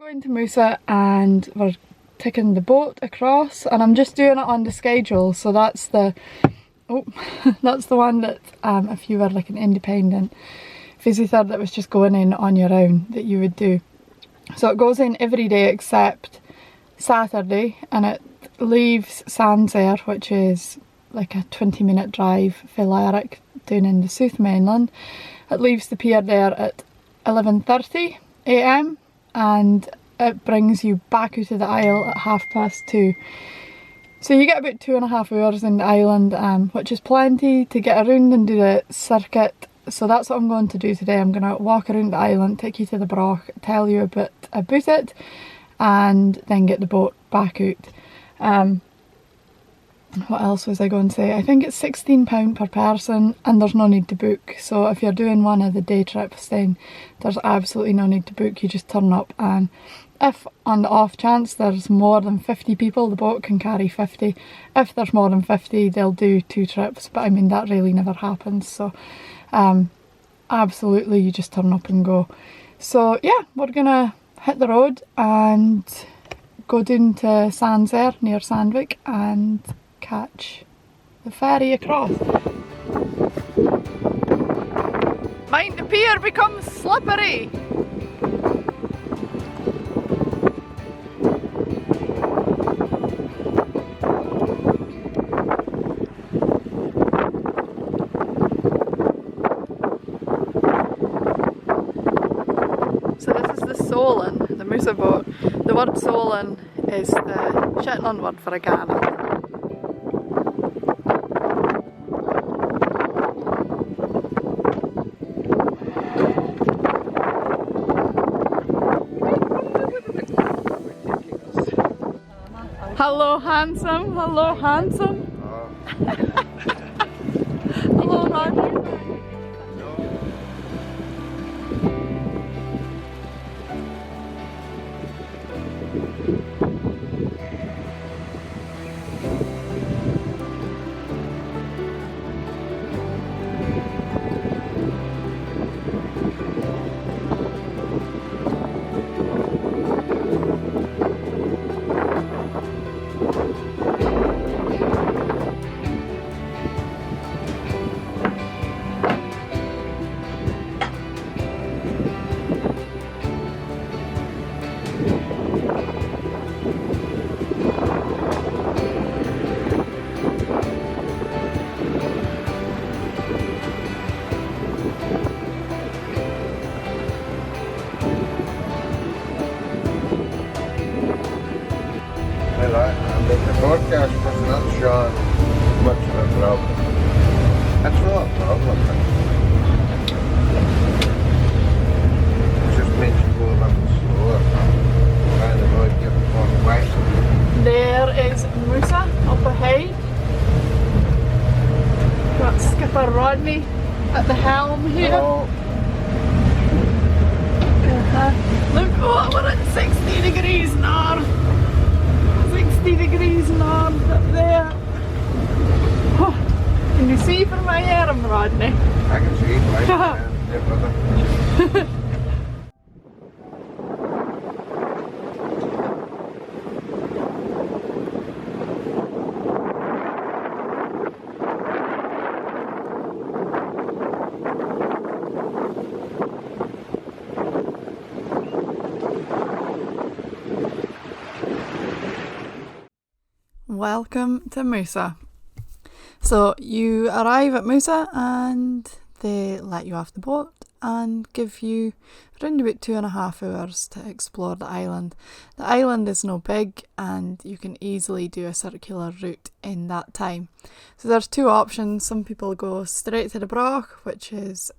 Going to Mousa and we're taking the boat across, and I'm just doing it on the schedule, so that's the that's the one that if you were like an independent visitor that was just going in on your own, that you would do. So it goes in every day except Saturday, and it leaves Sandwick, which is like a 20-minute drive for Lerwick down in the South Mainland. It leaves the pier there at 11:30 AM and it brings you back out of the Isle at 2:30. So you get about 2.5 hours in the island, which is plenty to get around and do the circuit. So that's what I'm going to do today. I'm going to walk around the island, take you to the Broch, tell you a bit about it, and then get the boat back out. What else was I going to say? I think it's £16 per person and there's no need to book. So if you're doing one of the day trips, then there's absolutely no need to book. You just turn up, and if on the off chance there's more than 50 people, the boat can carry 50. If there's more than 50, they'll do 2 trips, but I mean that really never happens. So absolutely, you just turn up and go. So yeah, we're gonna hit the road and go down to Sandwick, near Sandwick, and catch the ferry across. Mind the pier becomes slippery! So this is the Solon, the Mousa boat. The word Solon is the Shetland word for a galley. Hello handsome, hello handsome. Hello Roger. The broadcast was not showing much of a problem. That's not a problem. It just makes you go a little slower. Trying to avoid getting caught wet. There is Mousa up ahead. Got Skipper Rodney at the helm here. Hello. Look, oh, we're at 60 degrees north. 60 degrees north up there. Oh, can you see from my arm, Rodney? I can see it right there. Welcome to Mousa. So you arrive at Mousa and they let you off the boat and give you around about 2.5 hours to explore the island. The island is no big and you can easily do a circular route in that time. So there's 2 options. Some people go straight to the Broch, which is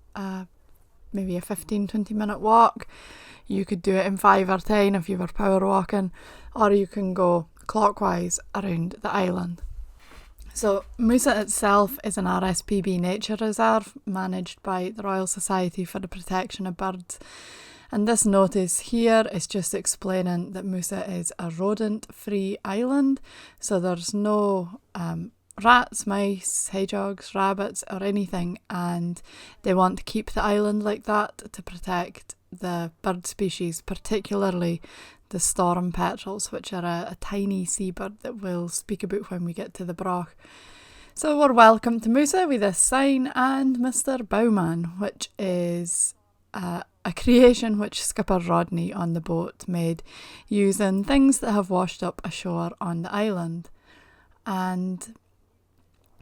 maybe a 15-20 minute walk. You could do it in 5 or 10 if you were power walking, or you can go clockwise around the island. So Mousa itself is an RSPB nature reserve managed by the Royal Society for the Protection of Birds, and this notice here is just explaining that Mousa is a rodent-free island, so there's no rats, mice, hedgehogs, rabbits or anything, and they want to keep the island like that to protect the bird species, particularly the storm petrels, which are a tiny seabird that we'll speak about when we get to the Broch. So we're welcome to Mousa with this sign and Mr. Bowman, which is a creation which Skipper Rodney on the boat made using things that have washed up ashore on the island. And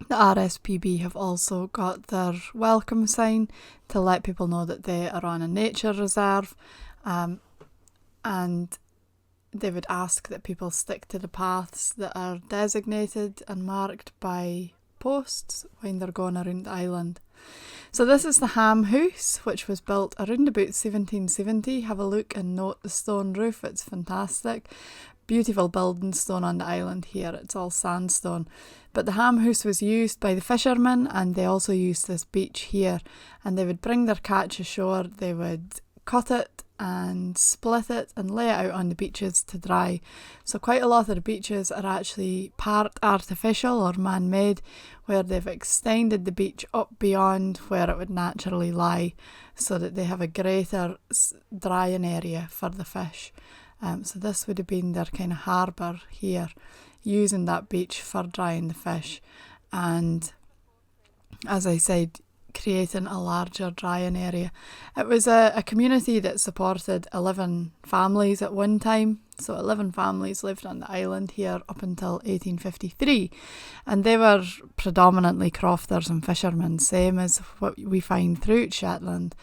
the RSPB have also got their welcome sign to let people know that they are on a nature reserve, and they would ask that people stick to the paths that are designated and marked by posts when they're going around the island. So this is the Ham House, which was built around about 1770. Have a look and note the stone roof, it's fantastic. Beautiful building stone on the island here, it's all sandstone. But the Ham House was used by the fishermen, and they also used this beach here, and they would bring their catch ashore, they would cut it and split it and lay it out on the beaches to dry. So quite a lot of the beaches are actually part artificial or man-made, where they've extended the beach up beyond where it would naturally lie, so that they have a greater drying area for the fish. So this would have been their kind of harbour here, using that beach for drying the fish, and as I said, creating a larger drying area. It was a community that supported 11 families at one time, so 11 families lived on the island here up until 1853, and they were predominantly crofters and fishermen, same as what we find throughout Shetland.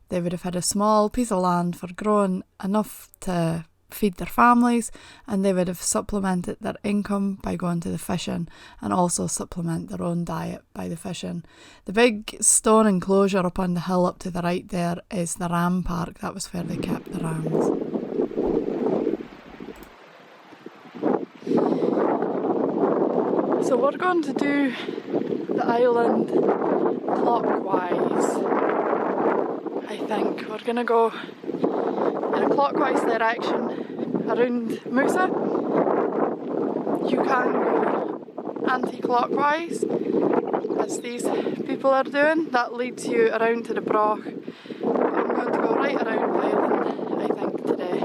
They would have had a small piece of land for growing enough to feed their families, and they would have supplemented their income by going to the fishing, and also supplement their own diet by the fishing. The big stone enclosure up on the hill up to the right there is the ram park. That was where they kept the rams. So we're going to do the island clockwise. I think we're going to go in a clockwise direction around Mousa. You can go anti-clockwise, as these people are doing. That leads you around to the Broch. I'm going to go right around the island, I think, today.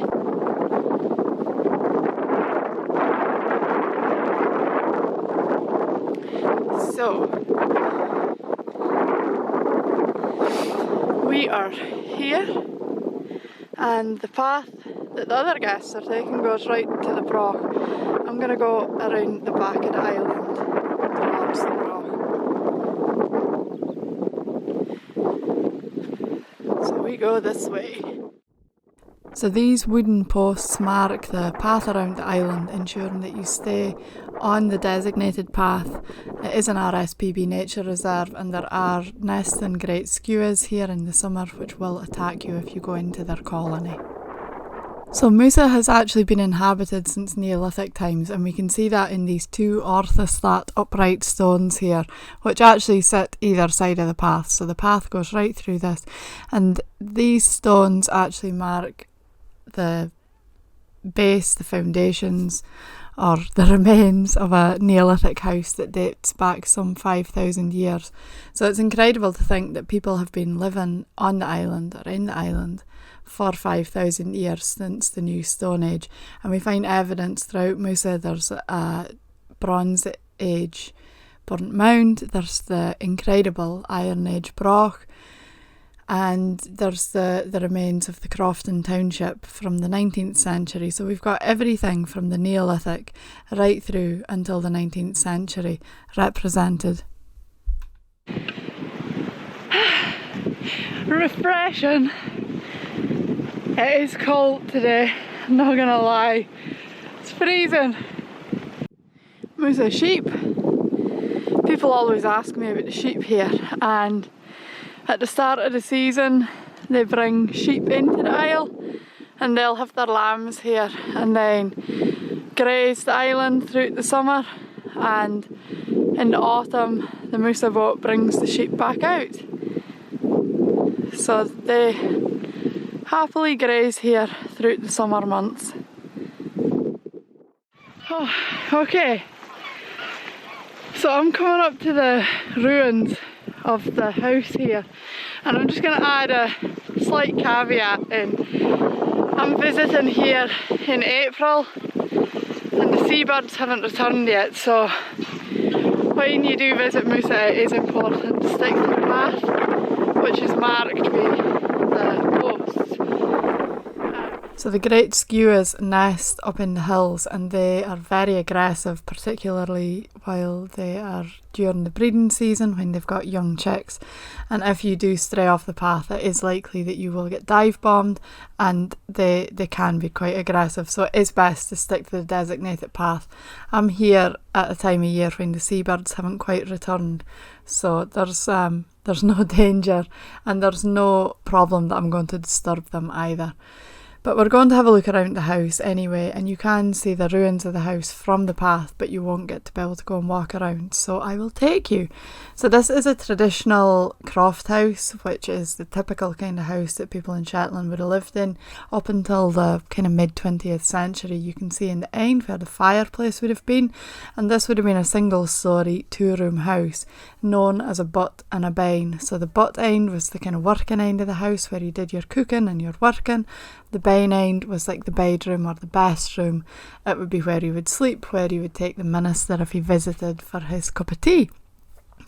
So, we are here, and the path that the other guests are taking goes right to the Broch. I'm going to go around the back of the island towards the Broch. So we go this way. So these wooden posts mark the path around the island, ensuring that you stay on the designated path. It is an RSPB nature reserve, and there are nesting great skuas here in the summer which will attack you if you go into their colony. So Mousa has actually been inhabited since Neolithic times, and we can see that in these two orthostat upright stones here, which actually sit either side of the path. So the path goes right through this, and these stones actually mark the base, the foundations, or the remains of a Neolithic house that dates back some 5,000 years. So it's incredible to think that people have been living on the island or in the island for 5,000 years since the New Stone Age. And we find evidence throughout Mousa. There's a Bronze Age burnt mound, there's the incredible Iron Age Broch, and there's the remains of the Crofton township from the 19th century. So we've got everything from the Neolithic right through until the 19th century represented. Refreshing. It is cold today, I'm not gonna lie. It's freezing. Mousa sheep. People always ask me about the sheep here, and at the start of the season they bring sheep into the isle and they'll have their lambs here and then graze the island throughout the summer, and in the autumn the Mousa boat brings the sheep back out. So they happily graze here throughout the summer months. Oh, okay, so I'm coming up to the ruins of the house here, And I'm just going to add a slight caveat in. I'm visiting here in April and the seabirds haven't returned yet, so when you do visit Musa it is important to stick to the path which is marked with the posts. So the great skuas nest up in the hills and they are very aggressive, particularly while they are during the breeding season when they've got young chicks. And if you do stray off the path, it is likely that you will get dive bombed, and they can be quite aggressive. So it is best to stick to the designated path. I'm here at a time of year when the seabirds haven't quite returned, so there's no danger and there's no problem that I'm going to disturb them either. But we're going to have a look around the house anyway, and you can see the ruins of the house from the path, but you won't get to be able to go and walk around, so I will take you. So this is a traditional croft house, which is the typical kind of house that people in Shetland would have lived in up until the kind of mid-20th century. You can see in the end where the fireplace would have been, and this would have been a single-storey, two-room house known as a butt and a bane. So the butt end was the kind of working end of the house where you did your cooking and your working. The bane end was like the bedroom or the best room. It would be where he would sleep, where he would take the minister if he visited for his cup of tea.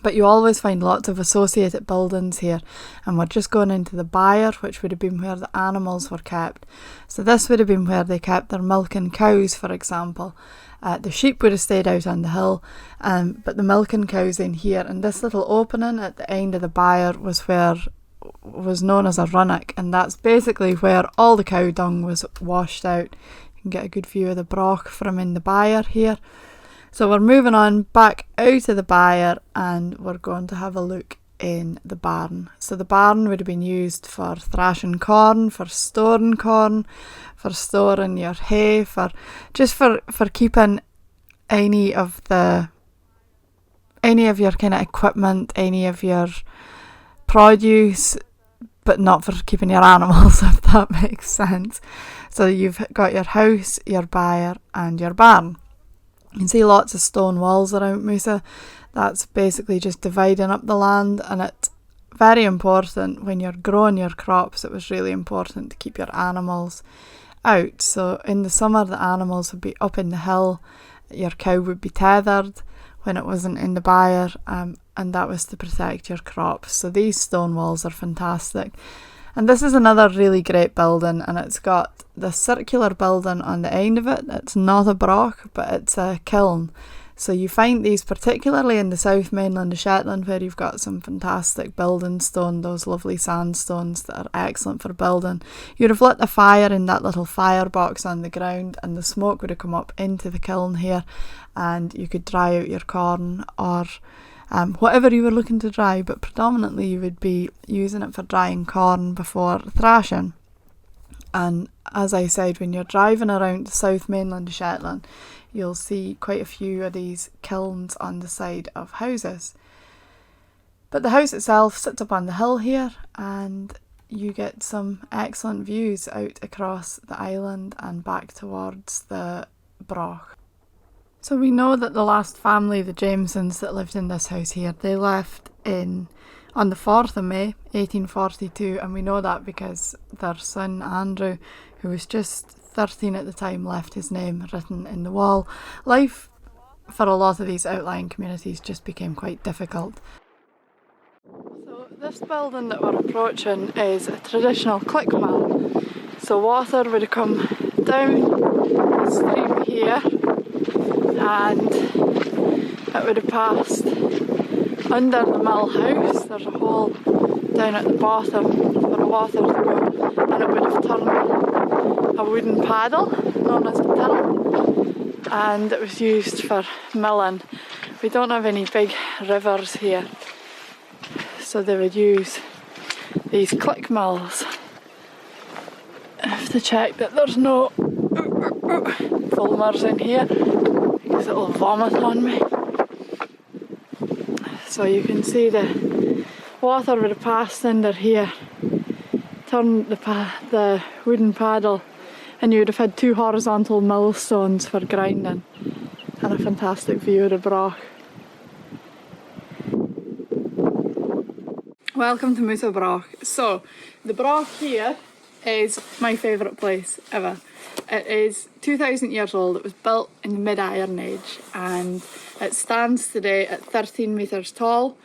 But you always find lots of associated buildings here, and we're just going into the byre, which would have been where the animals were kept. So this would have been where they kept their milking cows, for example. The sheep would have stayed out on the hill, but the milking cows in here, and this little opening at the end of the byre was known as a runnock, and that's basically where all the cow dung was washed out. You can get a good view of the broch from in the byre here. So we're moving on back out of the byre and we're going to have a look in the barn. So the barn would have been used for thrashing corn, for storing your hay, for keeping any of your kind of equipment, any of your produce, but not for keeping your animals, if that makes sense. So you've got your house, your byre and your barn. You can see lots of stone walls around Musa. That's basically just dividing up the land, and it's very important when you're growing your crops. It was really important to keep your animals out. So in the summer the animals would be up in the hill, your cow would be tethered when it wasn't in the byre, and that was to protect your crops. So these stone walls are fantastic. And this is another really great building, and it's got the circular building on the end of it. It's not a broch, but it's a kiln. So you find these particularly in the South Mainland of Shetland, where you've got some fantastic building stone, those lovely sandstones that are excellent for building. You'd have lit a fire in that little firebox on the ground, and the smoke would have come up into the kiln here, and you could dry out your corn or whatever you were looking to dry, but predominantly you would be using it for drying corn before thrashing. And as I said, when you're driving around the South Mainland of Shetland, you'll see quite a few of these kilns on the side of houses. But the house itself sits up on the hill here, and you get some excellent views out across the island and back towards the Broch. So we know that the last family, the Jamesons, that lived in this house here, they left on the 4th of May 1842, and we know that because their son Andrew, who was just 13 at the time, left his name written in the wall. Life for a lot of these outlying communities just became quite difficult. So this building that we're approaching is a traditional click mill. So water would have come down the stream here, and it would have passed under the mill house. There's a hole down at the bottom for the water to go, and it would have turned a wooden paddle known as the till, and it was used for milling. We don't have any big rivers here, so they would use these click mills. I have to check that there's no fulmars in here because it'll vomit on me. So you can see the water would have passed under here, turned the wooden paddle, and you would have had 2 horizontal millstones for grinding, and a fantastic view of the Broch. Welcome to Mousa Broch. So, the Broch here is my favourite place ever. It is 2,000 years old. It was built in the mid-Iron Age and it stands today at 13 metres tall,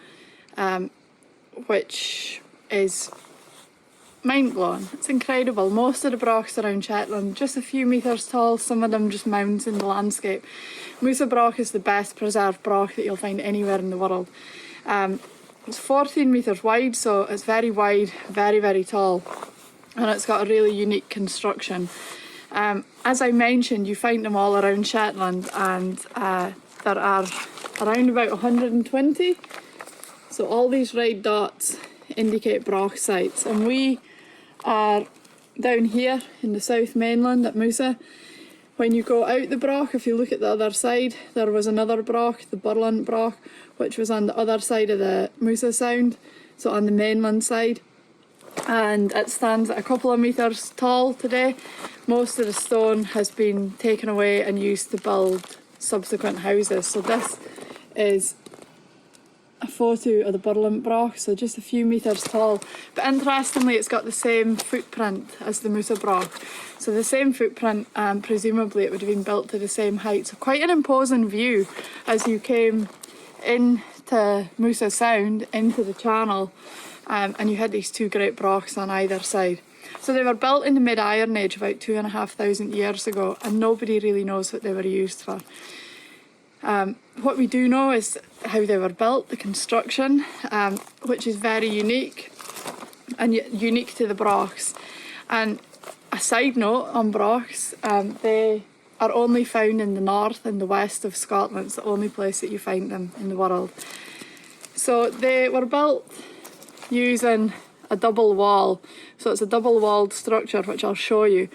which is mind-blowing. It's incredible. Most of the brochs around Shetland just a few metres tall, some of them just mounds in the landscape. Mousa Broch is the best preserved broch that you'll find anywhere in the world. It's 14 metres wide, so it's very wide, very, very tall, and it's got a really unique construction. As I mentioned, you find them all around Shetland, and there are around about 120. So all these red dots indicate broch sites, and we are down here in the South Mainland at Musa. When you go out the broch, if you look at the other side, there was another broch, the Burland broch, which was on the other side of the Mousa Sound, so on the mainland side. And it stands at a couple of metres tall today. Most of the stone has been taken away and used to build subsequent houses. So this is a photo of the Burland broch, so just a few metres tall. But interestingly, it's got the same footprint as the Mousa Broch. So the same footprint, presumably it would have been built to the same height. So quite an imposing view as you came into Mousa Sound, into the channel, and you had these two great brochs on either side. So they were built in the mid-Iron Age about 2,500 years ago, and nobody really knows what they were used for. What we do know is how they were built, the construction, which is very unique and unique to the brochs. And a side note on brochs, they are only found in the north and the west of Scotland. It's the only place that you find them in the world. So they were built using a double wall. So it's a double walled structure, which I'll show you.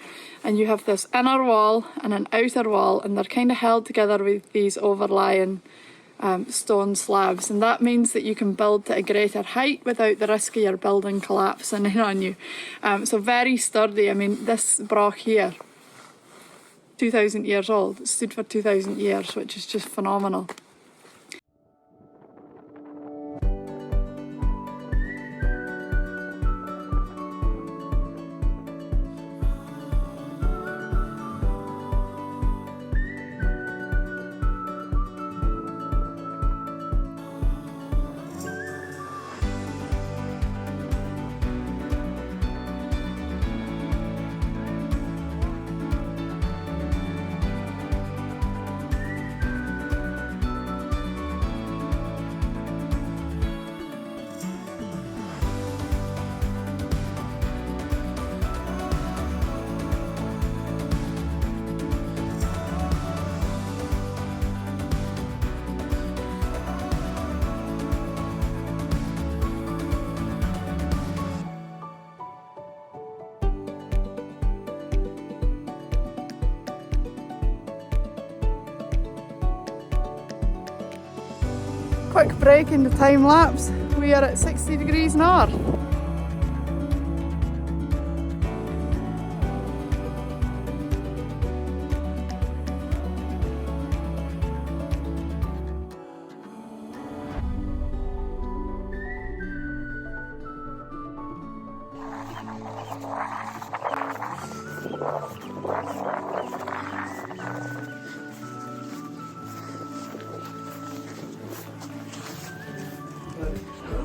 And you have this inner wall and an outer wall, and they're kind of held together with these overlying stone slabs. And that means that you can build to a greater height without the risk of your building collapsing in on you. So very sturdy. I mean, this broch here, 2,000 years old. It stood for 2,000 years, which is just phenomenal. Quick break in the time lapse. We are at 60 degrees north.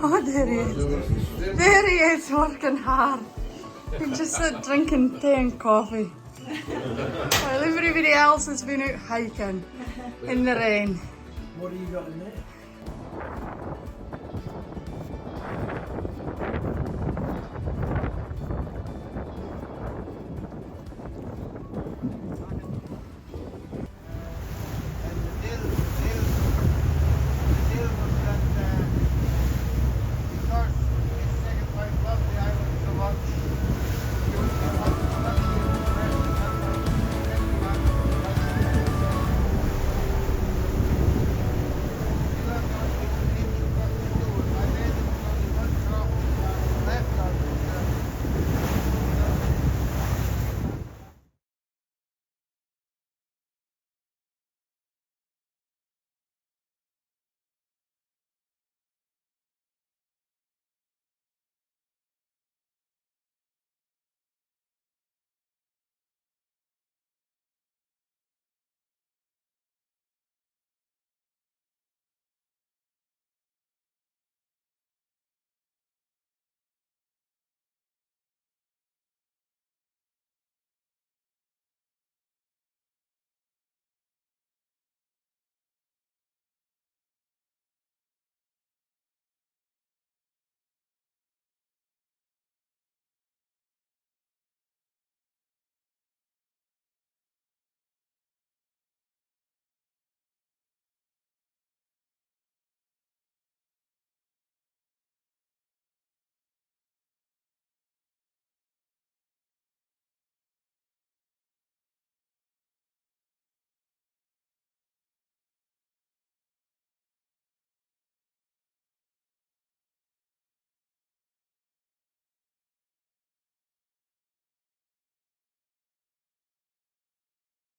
Oh, there he is. There he is, working hard. He just sat drinking tea and coffee. While everybody else has been out hiking in the rain. What have you got in there?